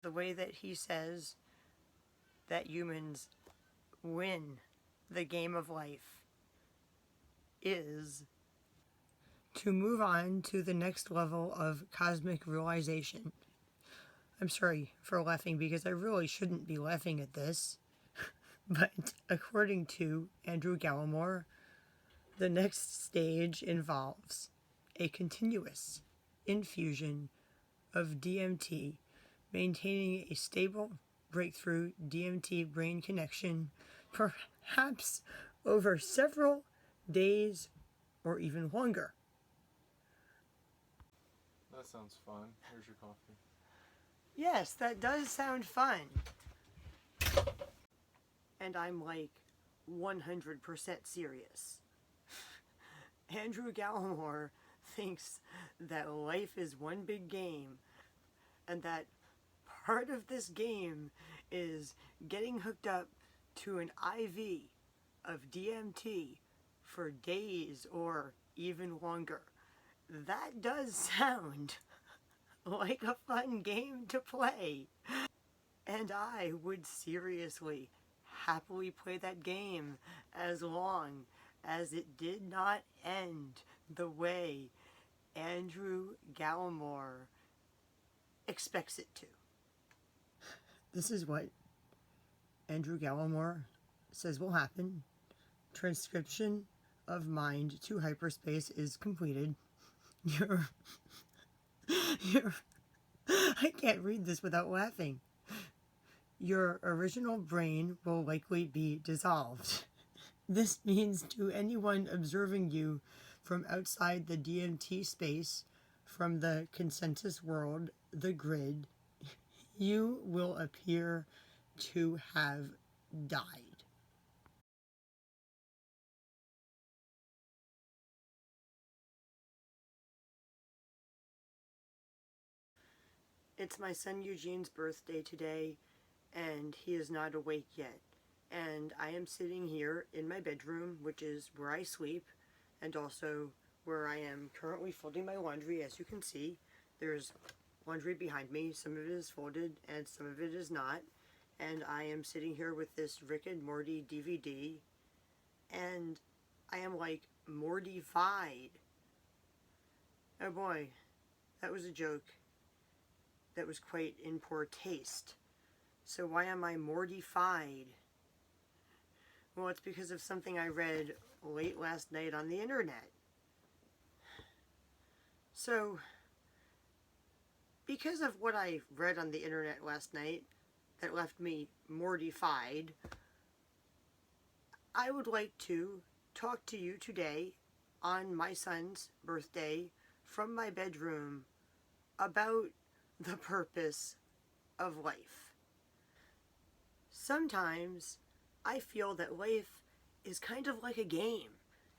The way that he says that humans win the game of life is to move on to the next level of cosmic realization. I'm sorry for laughing because I really shouldn't be laughing at this. But according to Andrew Gallimore, the next stage involves a continuous infusion of DMT, maintaining a stable breakthrough DMT brain connection, perhaps over several days or even longer. That sounds fun. Here's your coffee. Yes, that does sound fun. And I'm like 100% serious. Andrew Gallimore thinks that life is one big game and that part of this game is getting hooked up to an IV of DMT for days or even longer. That does sound like a fun game to play. And I would seriously, happily play that game as long as it did not end the way Andrew Gallimore expects it to. This is what Andrew Gallimore says will happen. Transcription of mind to hyperspace is completed. I can't read this without laughing. Your original brain will likely be dissolved. This means to anyone observing you from outside the DMT space, from the consensus world, the grid, you will appear to have died. It's my son Eugene's birthday today, and he is not awake yet. And I am sitting here in my bedroom, which is where I sleep, and also where I am currently folding my laundry. As you can see, there's laundry behind me. Some of it is folded and some of it is not. And I am sitting here with this Rick and Morty DVD, and I am like mortified. Oh boy, that was a joke that was quite in poor taste. So why am I mortified? Well, it's because of something I read late last night on the internet. So, because of what I read on the internet last night that left me mortified, I would like to talk to you today on my son's birthday from my bedroom about the purpose of life. Sometimes I feel that life is kind of like a game,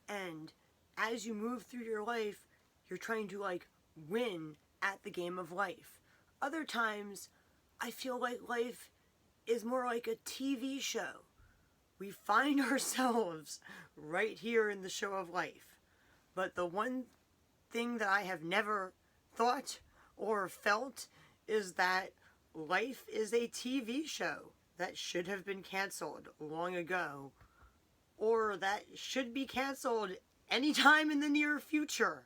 and as you move through your life, you're trying to like win at the game of life. Other times, I feel like life is more like a TV show. We find ourselves right here in the show of life. But the one thing that I have never thought or felt is that life is a TV show that should have been canceled long ago, or that should be canceled anytime in the near future.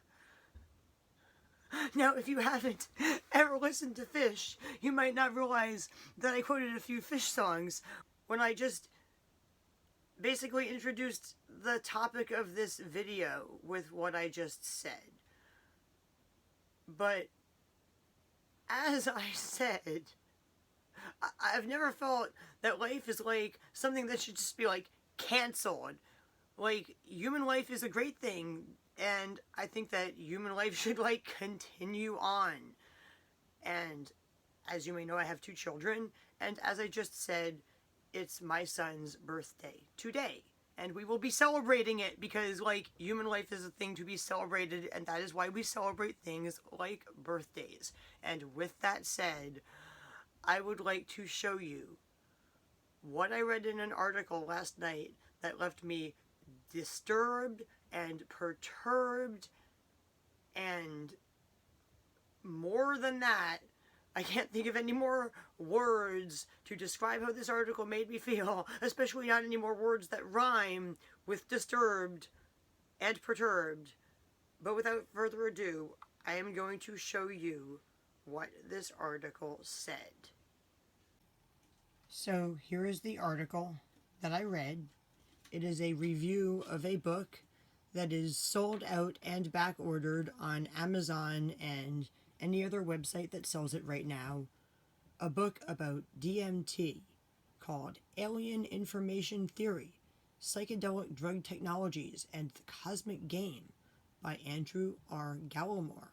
Now, if you haven't ever listened to Fish, you might not realize that I quoted a few Fish songs when I just basically introduced the topic of this video with what I just said. But as I said, I've never felt that life is like something that should just be like canceled. Like, human life is a great thing, and I think that human life should like continue on. And as you may know, I have 2 children, and as I just said, it's my son's birthday today. And we will be celebrating it because, like, human life is a thing to be celebrated, and that is why we celebrate things like birthdays. And with that said, I would like to show you what I read in an article last night that left me disturbed and perturbed, and more than that, I can't think of any more words to describe how this article made me feel, especially not any more words that rhyme with disturbed and perturbed. But without further ado, I am going to show you what this article said. So here is the article that I read. It is a review of a book that is sold out and back ordered on Amazon and any other website that sells it right now. A book about DMT called Alien Information Theory, Psychedelic Drug Technologies, and the Cosmic Game by Andrew R. Gallimore.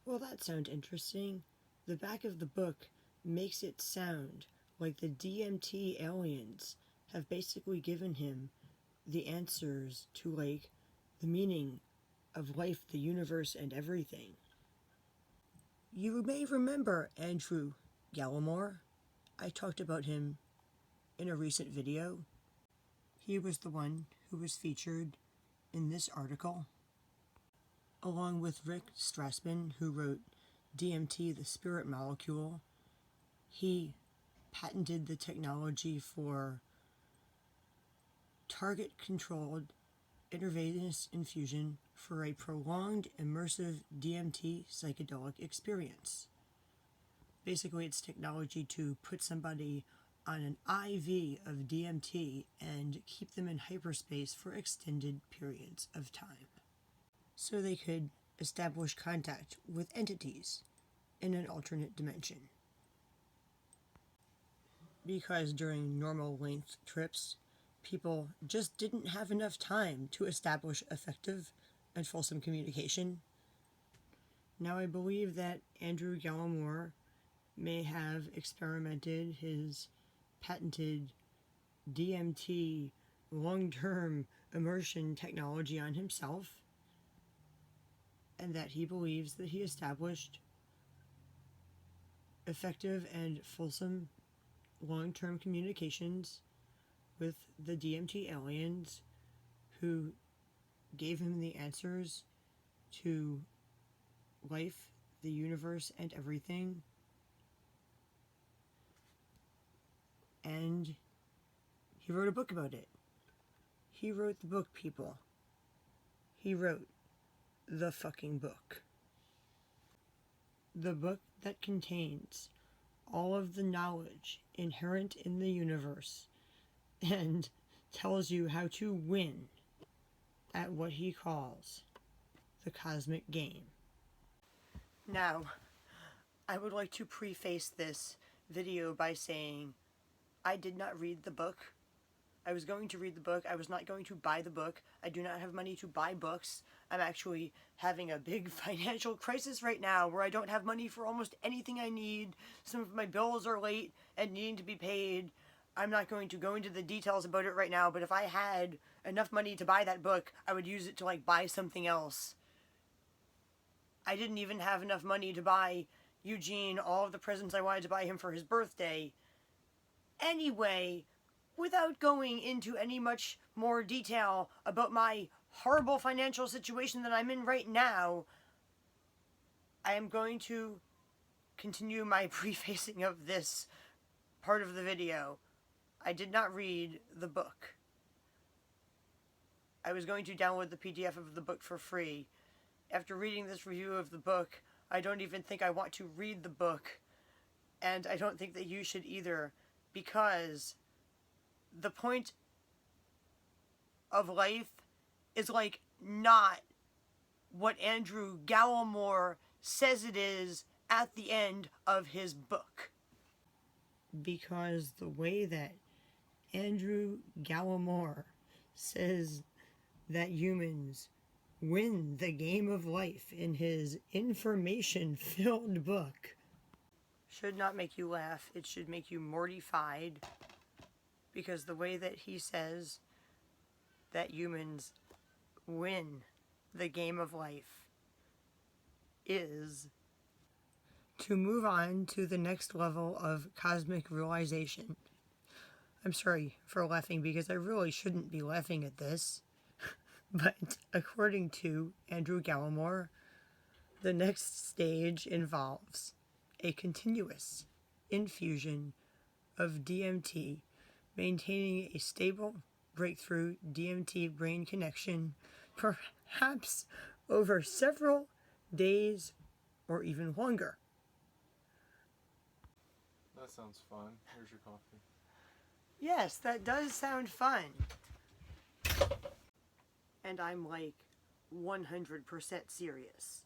Well, that sounds interesting. The back of the book makes it sound like the DMT aliens have basically given him the answers to, like, the meaning of life, the universe, and everything. You may remember Andrew Gallimore. I talked about him in a recent video. He was the one who was featured in this article, along with Rick Strassman, who wrote DMT, the Spirit Molecule. He patented the technology for target-controlled intravenous infusion for a prolonged immersive DMT psychedelic experience. Basically, it's technology to put somebody on an IV of DMT and keep them in hyperspace for extended periods of time, so they could establish contact with entities in an alternate dimension. Because during normal length trips, people just didn't have enough time to establish effective and fulsome communication. Now, I believe that Andrew Gallimore may have experimented his patented DMT long-term immersion technology on himself, and that he believes that he established effective and fulsome long-term communications with the DMT aliens, who gave him the answers to life, the universe, and everything. And he wrote a book about it. He wrote the book, people. He wrote the fucking book. The book that contains all of the knowledge inherent in the universe and tells you how to win at what he calls the cosmic game. Now, I would like to preface this video by saying I did not read the book. I was going to read the book. I was not going to buy the book. I do not have money to buy books. I'm actually having a big financial crisis right now where I don't have money for almost anything I need. Some of my bills are late and needing to be paid. I'm not going to go into the details about it right now, but if I had enough money to buy that book, I would use it to, like, buy something else. I didn't even have enough money to buy Eugene all of the presents I wanted to buy him for his birthday. Anyway, without going into any much more detail about my horrible financial situation that I'm in right now, I am going to continue my prefacing of this part of the video. I did not read the book. I was going to download the PDF of the book for free. After reading this review of the book, I don't even think I want to read the book. And I don't think that you should either, because the point of life is, like, not what Andrew Gallimore says it is at the end of his book. Because the way that Andrew Gallimore says that humans win the game of life in his information-filled book should not make you laugh. It should make you mortified, because the way that he says that humans win the game of life is to move on to the next level of cosmic realization. I'm sorry for laughing, because I really shouldn't be laughing at this. But according to Andrew Gallimore, the next stage involves a continuous infusion of DMT, maintaining a stable breakthrough DMT brain connection, perhaps over several days or even longer. That sounds fun. Here's your coffee. Yes, that does sound fun. And I'm like 100% serious.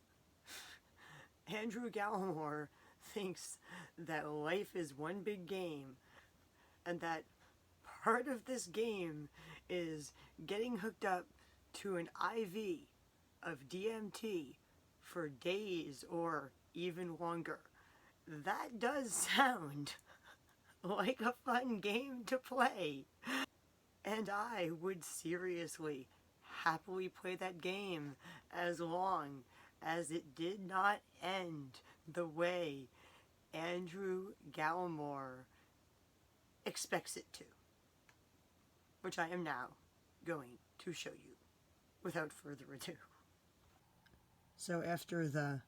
Andrew Gallimore thinks that life is one big game, and that part of this game is getting hooked up to an IV of DMT for days or even longer. That does sound like a fun game to play. And I would seriously, happily play that game as long as it did not end the way Andrew Gallimore expects it to. Which I am now going to show you without further ado. So after the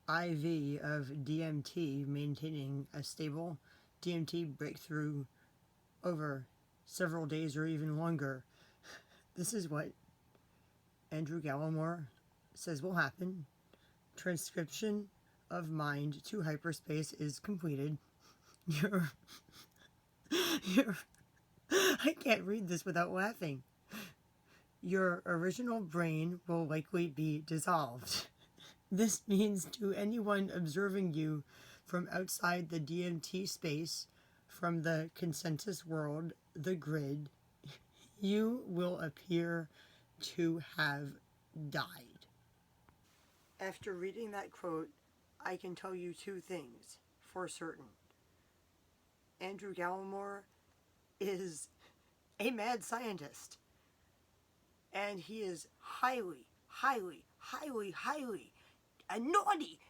IV of DMT maintaining a stable DMT breakthrough over several days or even longer, this is what Andrew Gallimore says will happen. Transcription of mind to hyperspace is completed. I can't read this without laughing. Your original brain will likely be dissolved. This means to anyone observing you from outside the DMT space, from the consensus world, the grid, you will appear to have died. After reading that quote, I can tell you two things for certain. Andrew Gallimore is a mad scientist. And he is highly a naughty,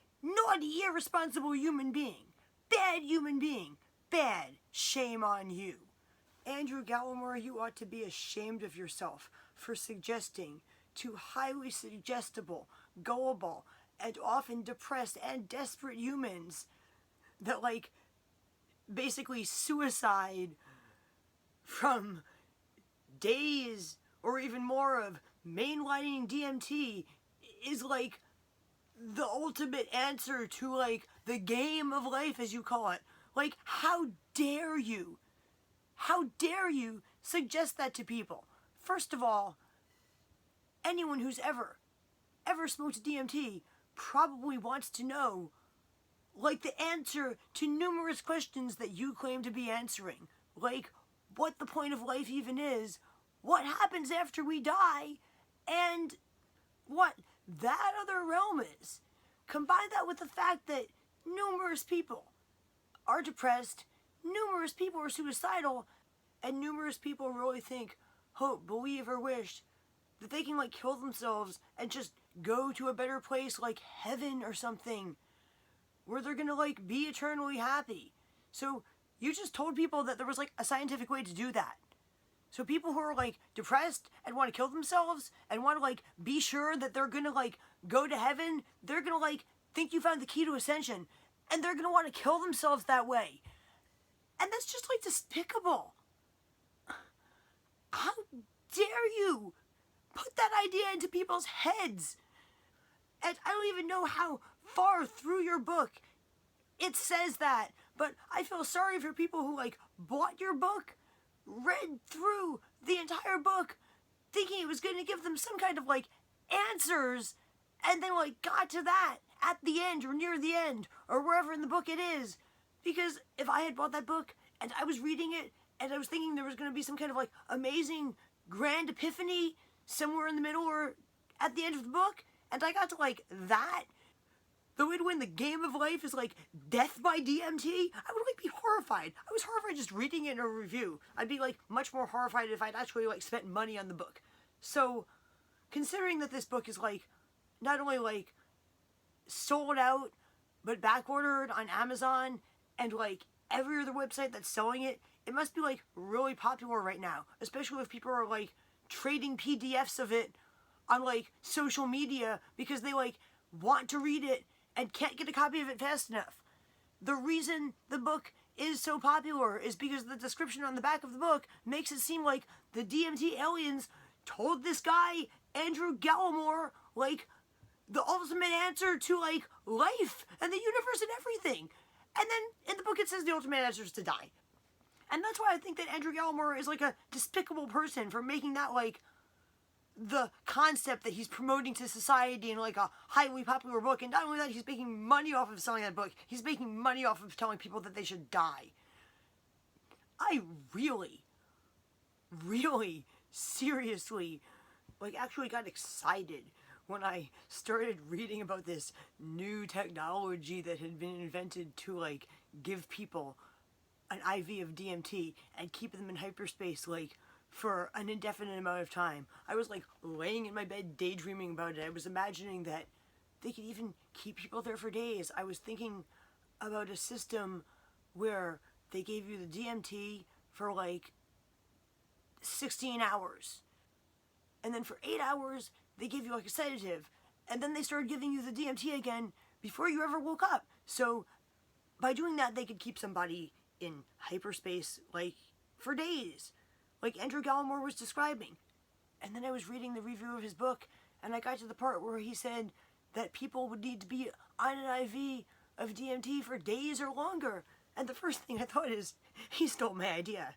irresponsible human being. Bad human being. Bad. Shame on you. Andrew Gallimore, you ought to be ashamed of yourself for suggesting to highly suggestible, gullible, and often depressed and desperate humans that, like, basically suicide from days or even more of mainlining DMT is, like, the ultimate answer to, like, the game of life, as you call it. Like, how dare you? How dare you suggest that to people? First of all, anyone who's ever smoked DMT probably wants to know, like, the answer to numerous questions that you claim to be answering. Like, what the point of life even is, what happens after we die, and what that other realm is. Combine that with the fact that numerous people are depressed, numerous people are suicidal, and numerous people really think, hope, believe, or wish that they can, like, kill themselves and just go to a better place like heaven or something, where they're gonna, like, be eternally happy. So you just told people that there was, like, a scientific way to do that. So people who are, like, depressed and want to kill themselves and want to, like, be sure that they're gonna, like, go to heaven, they're gonna, like, think you found the key to ascension, and they're gonna want to kill themselves that way. And that's just, like, despicable. How dare you put that idea into people's heads? And I don't even know how far through your book it says that, but I feel sorry for people who, like, bought your book, read through the entire book, thinking it was going to give them some kind of, like, answers, and then, like, got to that at the end or near the end or wherever in the book it is. Because if I had bought that book and I was reading it and I was thinking there was going to be some kind of, like, amazing grand epiphany somewhere in the middle or at the end of the book, and I got to, like, that, the way to win the game of life is, like, death by DMT, I would, like, be horrified. I was horrified just reading it in a review. I'd be, like, much more horrified if I'd actually, like, spent money on the book. So, considering that this book is, like, not only, like, sold out, but backordered on Amazon and, like, every other website that's selling it, it must be, like, really popular right now. Especially if people are, like, trading PDFs of it on, like, social media because they, like, want to read it and can't get a copy of it fast enough. the reason the book is so popular is because the description on the back of the book makes it seem like the DMT aliens told this guy, Andrew Gallimore, like, the ultimate answer to, like, life and the universe and everything. And then in the book it says the ultimate answer is to die. And that's why I think that Andrew Gallimore is, like, a despicable person for making that, like, the concept that he's promoting to society in, like, a highly popular book. And not only that, he's making money off of selling that book. He's making money off of telling people that they should die. I really, really, seriously, like, actually got excited when I started reading about this new technology that had been invented to, like, give people an IV of DMT and keep them in hyperspace, like, for an indefinite amount of time. I was, like, laying in my bed daydreaming about it. I was imagining that they could even keep people there for days. I was thinking about a system where they gave you the DMT for, like, 16 hours. And then for 8 hours, they gave you, like, a sedative. And then they started giving you the DMT again before you ever woke up. So by doing that, they could keep somebody in hyperspace, like, for days, like Andrew Gallimore was describing. And then I was reading the review of his book, and I got to the part where he said that people would need to be on an IV of DMT for days or longer. And the first thing I thought is, he stole my idea.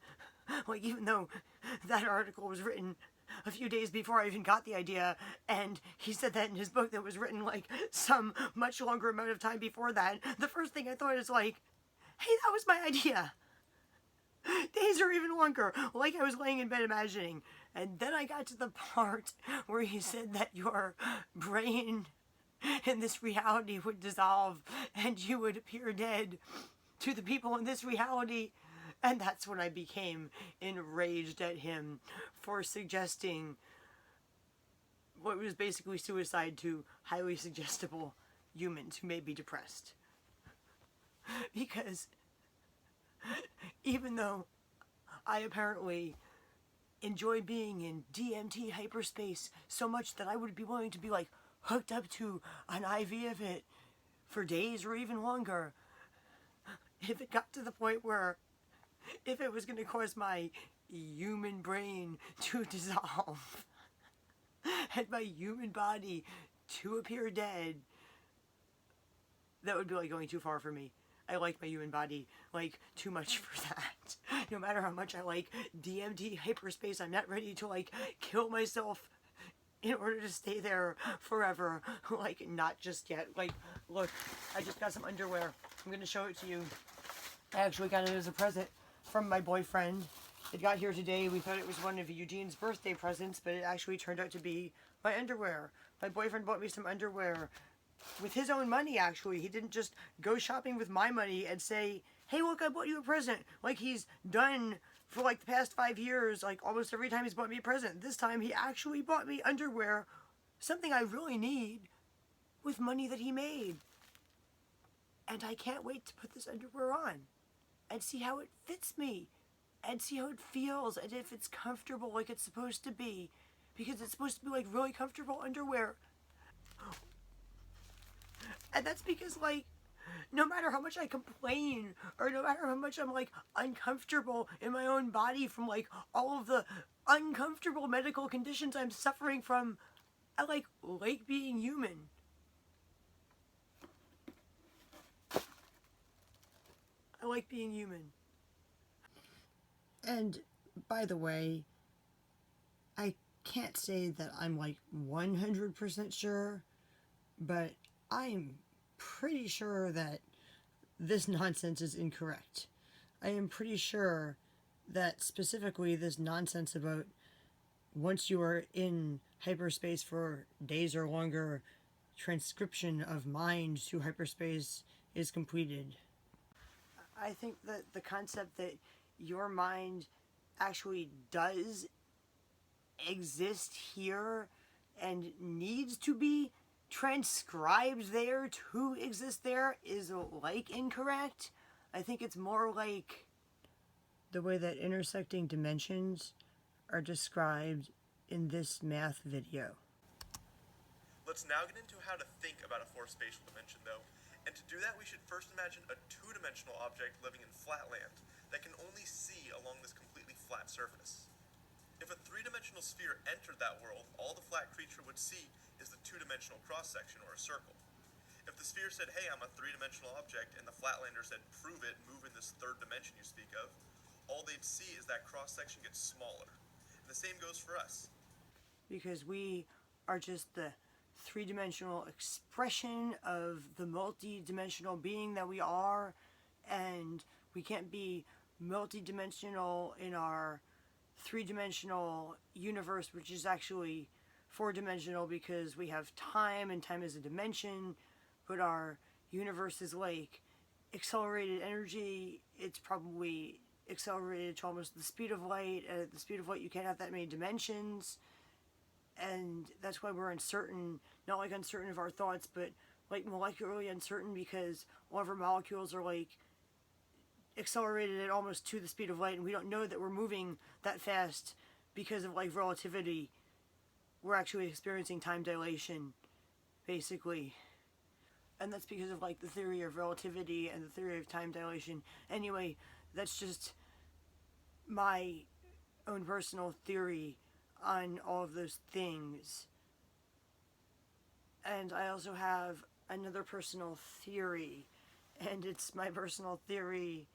Like, even though that article was written a few days before I even got the idea, and he said that in his book that was written, like, some much longer amount of time before that, the first thing I thought is, like, hey, that was my idea. Days or even longer, like I was laying in bed imagining. And then I got to the part where he said that your brain in this reality would dissolve and you would appear dead to the people in this reality. And that's when I became enraged at him for suggesting what was basically suicide to highly suggestible humans who may be depressed. Because even though I apparently enjoy being in DMT hyperspace so much that I would be willing to be, like, hooked up to an IV of it for days or even longer, if it got to the point where if it was going to cause my human brain to dissolve and my human body to appear dead, that would be, like, going too far for me. I like my human body, like, too much for that. No matter how much I like DMT hyperspace, I'm not ready to, like, kill myself in order to stay there forever. Like, not just yet. Like, look, I just got some underwear. I'm gonna show it to you. I actually got it as a present from my boyfriend. It got here today. We thought it was one of Eugene's birthday presents, but it actually turned out to be my underwear. My boyfriend bought me some underwear with his own money, actually. He didn't just go shopping with my money and say, hey, look, I bought you a present. Like he's done for, like, the past 5 years, like, almost every time he's bought me a present. This time he actually bought me underwear, something I really need, with money that he made. And I can't wait to put this underwear on and see how it fits me and see how it feels and if it's comfortable like it's supposed to be, because it's supposed to be, like, really comfortable underwear. And that's because, like, no matter how much I complain, or no matter how much I'm, like, uncomfortable in my own body from, like, all of the uncomfortable medical conditions I'm suffering from, I, like being human. I like being human. And, by the way, I can't say that I'm, like, 100% sure, but I'm pretty sure that this nonsense is incorrect. I am pretty sure that specifically this nonsense about once you are in hyperspace for days or longer, transcription of mind to hyperspace is completed. I think that the concept that your mind actually does exist here and needs to be transcribed there to exist there is, like, incorrect. I think it's more like the way that intersecting dimensions are described in this math video. Let's now get into how to think about a fourth spatial dimension, though. And to do that, we should first imagine a two-dimensional object living in flatland that can only see along this completely flat surface. If a three-dimensional sphere entered that world, all the flat creature would see is the two-dimensional cross-section, or a circle. If the sphere said, hey, I'm a three-dimensional object, and the flatlander said, prove it, move in this third dimension you speak of, all they'd see is that cross-section gets smaller. And the same goes for us. Because we are just the three-dimensional expression of the multi-dimensional being that we are, and we can't be multi-dimensional in our three-dimensional universe, which is actually four-dimensional because we have time, and time is a dimension, but our universe is like accelerated energy. It's probably accelerated to almost the speed of light. At the speed of light, you can't have that many dimensions, and that's why we're uncertain. Not like uncertain of our thoughts, but like molecularly uncertain, because all of our molecules are like accelerated at almost to the speed of light, and we don't know that we're moving that fast because of like relativity. We're actually experiencing time dilation, basically. And that's because of like the theory of relativity and the theory of time dilation. Anyway, that's just my own personal theory on all of those things. And I also have another personal theory, and it's my personal theory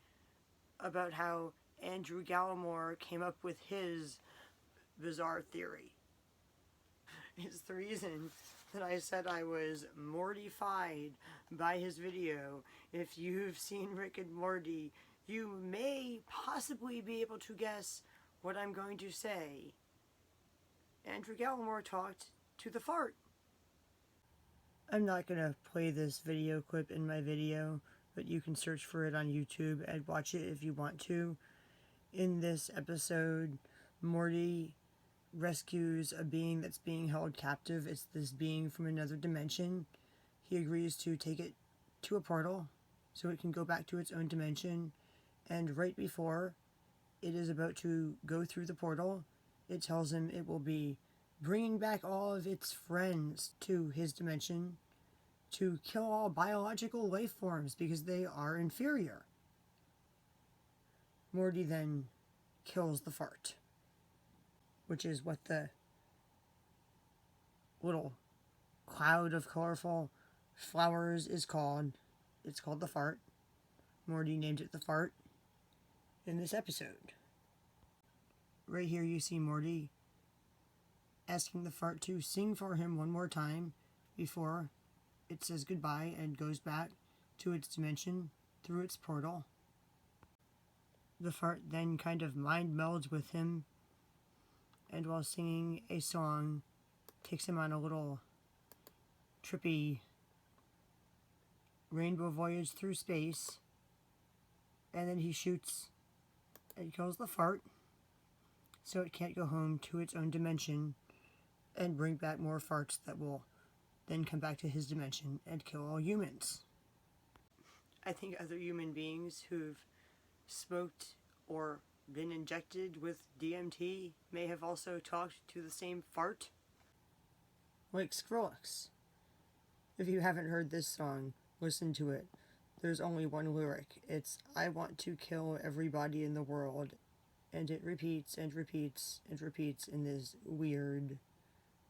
about how Andrew Gallimore came up with his bizarre theory. It's the reason that I said I was mortified by his video. If you've seen Rick and Morty, you may possibly be able to guess what I'm going to say. Andrew Gallimore talked to the fart. I'm not going to play this video clip in my video, but you can search for it on YouTube and watch it if you want to. In this episode, Morty rescues a being that's being held captive. It's this being from another dimension. He agrees to take it to a portal so it can go back to its own dimension, and right before it is about to go through the portal, it tells him it will be bringing back all of its friends to his dimension to kill all biological life forms because they are inferior. Morty then kills the fart, which is what the little cloud of colorful flowers is called. It's called the fart. Morty named it the fart in this episode. Right here you see Morty asking the fart to sing for him one more time before it says goodbye and goes back to its dimension through its portal. The fart then kind of mind melds with him, and while singing a song, takes him on a little trippy rainbow voyage through space, and then he shoots and kills the fart so it can't go home to its own dimension and bring back more farts that will then come back to his dimension and kill all humans. I think other human beings who've smoked or been injected with DMT may have also talked to the same fart. Like Skrillex. If you haven't heard this song, listen to it. There's only one lyric. It's, I want to kill everybody in the world. And it repeats and repeats and repeats in this weird,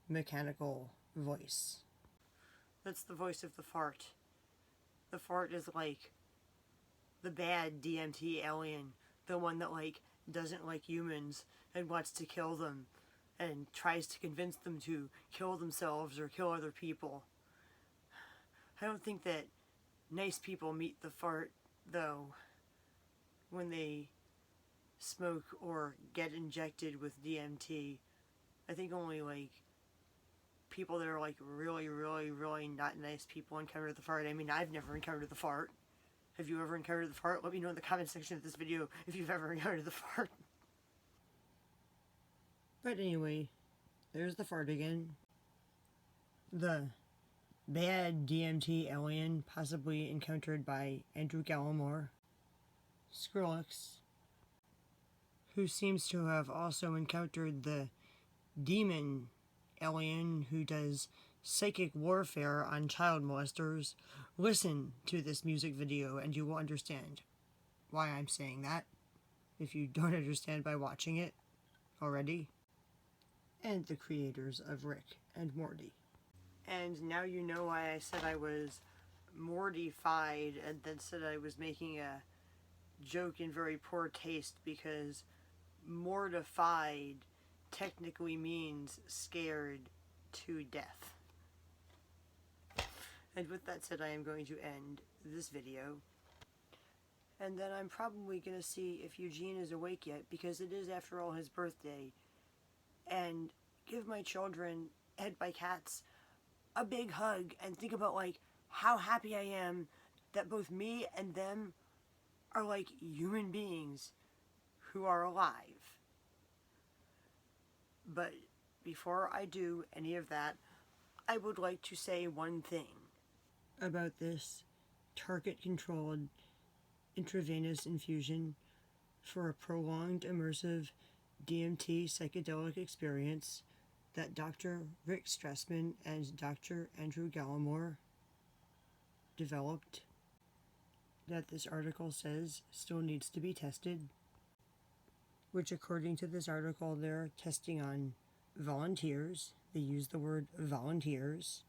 mechanical voice. That's the voice of the fart. The fart is like the bad DMT alien. The one that like doesn't like humans and wants to kill them and tries to convince them to kill themselves or kill other people. I don't think that nice people meet the fart, though, when they smoke or get injected with DMT. I think only like people that are like really, really, really not nice people encounter the fart. I mean, I've never encountered the fart. Have you ever encountered the fart? Let me know in the comment section of this video if you've ever encountered the fart. But anyway, there's the fart again. The bad DMT alien possibly encountered by Andrew Gallimore. Skrillex, who seems to have also encountered the demon alien who does psychic warfare on child molesters, listen to this music video and you will understand why I'm saying that, if you don't understand by watching it already. And the creators of Rick and Morty. And now you know why I said I was mortified and then said I was making a joke in very poor taste, because mortified technically means scared to death. And with that said, I am going to end this video. And then I'm probably going to see if Eugene is awake yet, because it is, after all, his birthday. And give my children, and my cats, a big hug, and think about, like, how happy I am that both me and them are, like, human beings who are alive. But before I do any of that, I would like to say one thing about this target-controlled intravenous infusion for a prolonged immersive DMT psychedelic experience that Dr. Rick Strassman and Dr. Andrew Gallimore developed, that this article says still needs to be tested, which according to this article they're testing on volunteers. They use the word volunteers.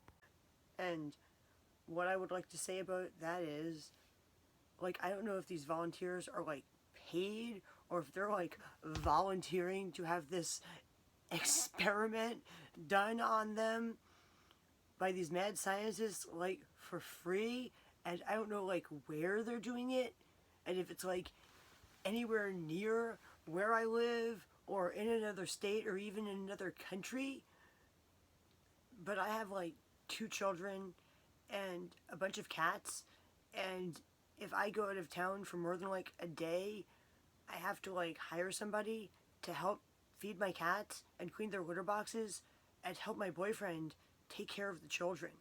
And what I would like to say about that is, like, I don't know if these volunteers are, like, paid, or if they're, like, volunteering to have this experiment done on them by these mad scientists, like, for free. And I don't know, like, where they're doing it, and if it's, like, anywhere near where I live, or in another state, or even in another country. But I have, like, 2 children and a bunch of cats, and if I go out of town for more than, like, a day, I have to, like, hire somebody to help feed my cats and clean their litter boxes and help my boyfriend take care of the children.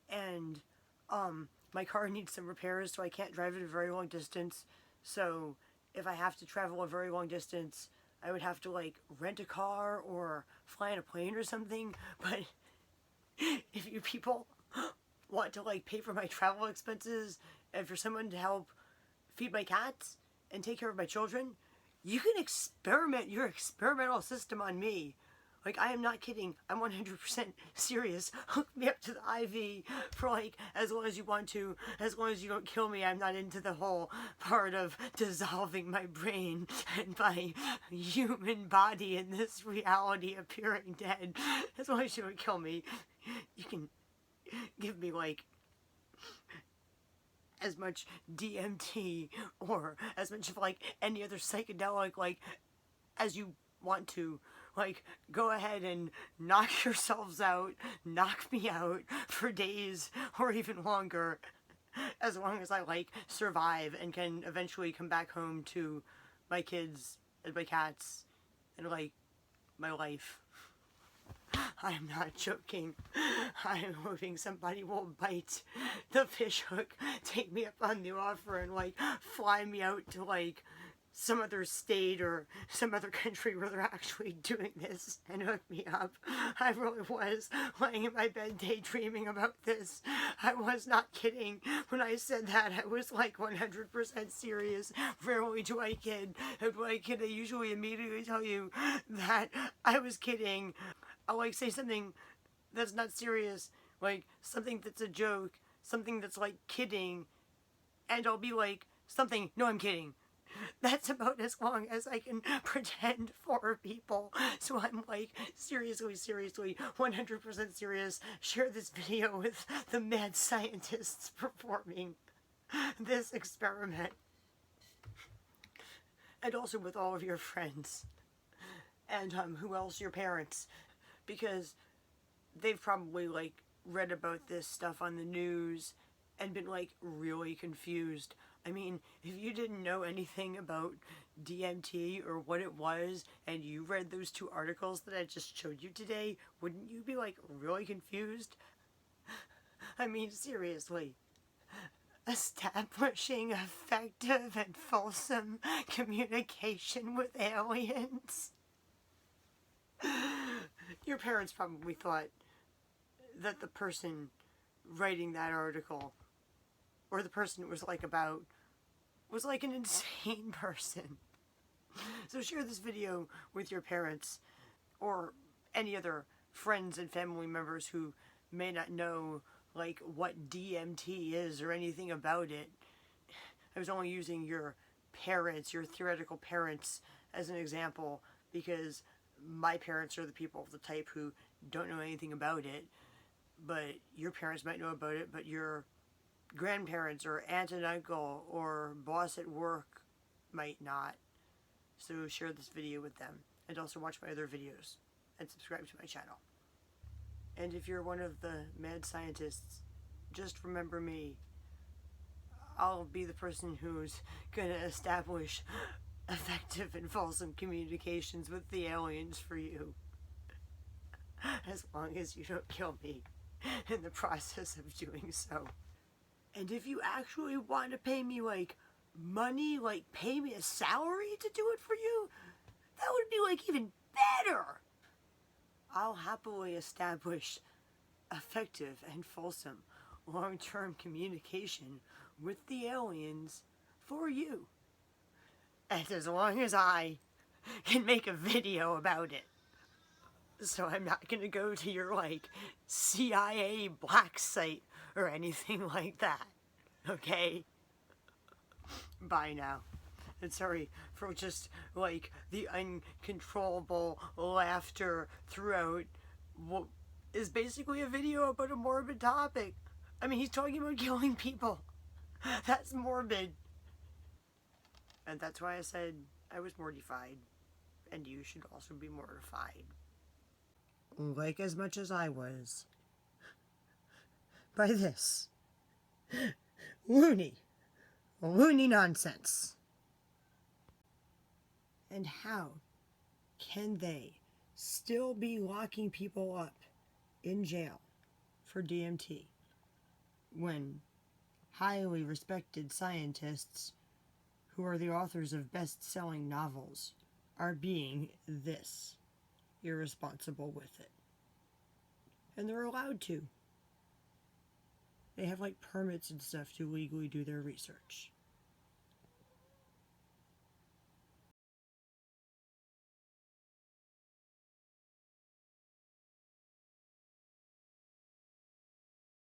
And my car needs some repairs, so I can't drive it a very long distance. So if I have to travel a very long distance, I would have to, like, rent a car or fly on a plane or something. But if you people want to, like, pay for my travel expenses and for someone to help feed my cats and take care of my children, you can experiment your experimental system on me. Like, I am not kidding. I'm 100% serious. Hook me up to the IV for, like, as long as you want to. As long as you don't kill me. I'm not into the whole part of dissolving my brain and my human body in this reality appearing dead. As long as you don't kill me, you can give me, like, as much DMT or as much of, like, any other psychedelic, like, as you want to. Like, go ahead and knock yourselves out, knock me out for days or even longer, as long as I, like, survive and can eventually come back home to my kids and my cats and, like, my life. I am not joking. I am hoping somebody will bite the fish hook, take me up on the offer, and, like, fly me out to, like, some other state or some other country where they're actually doing this and hook me up. I really was laying in my bed daydreaming about this. I was not kidding when I said that. I was, like, 100% serious. Rarely do I kid. And when I kid, I usually immediately tell you that I was kidding. I'll, like, say something that's not serious, like something that's a joke, something that's, like, kidding, and I'll be like, something, no, I'm kidding. That's about as long as I can pretend for people. So I'm, like, seriously, 100% serious. Share this video with the mad scientists performing this experiment. And also with all of your friends. And who else? Your parents. Because they've probably, like, read about this stuff on the news and been, like, really confused. I mean, if you didn't know anything about DMT or what it was, and you read those 2 articles that I just showed you today, wouldn't you be, like, really confused? I mean, seriously. Establishing effective and fulsome communication with aliens. Your parents probably thought that the person writing that article, or the person it was like about, was like an insane person. So share this video with your parents or any other friends and family members who may not know like what DMT is or anything about it. I was only using your parents, your theoretical parents, as an example because my parents are the people of the type who don't know anything about it, but your parents might know about it, but your grandparents or aunt and uncle or boss at work might not. So share this video with them, and also watch my other videos and subscribe to my channel. And if you're one of the mad scientists, just remember me. I'll be the person who's gonna establish effective and fulsome communications with the aliens for you. As long as you don't kill me in the process of doing so. And if you actually want to pay me like money, like pay me a salary to do it for you, that would be like even better. I'll happily establish effective and fulsome long-term communication with the aliens for you. And as long as I can make a video about it. So I'm not gonna go to your like CIA black site or anything like that. Okay? Bye now. And sorry for just like the uncontrollable laughter throughout what is basically a video about a morbid topic. I mean, he's talking about killing people. That's morbid. And that's why I said I was mortified. And you should also be mortified. Like as much as I was. By this. Loony nonsense. And how can they still be locking people up in jail for DMT when highly respected scientists who are the authors of best-selling novels are being this irresponsible with it? And they're allowed to. They have like permits and stuff to legally do their research.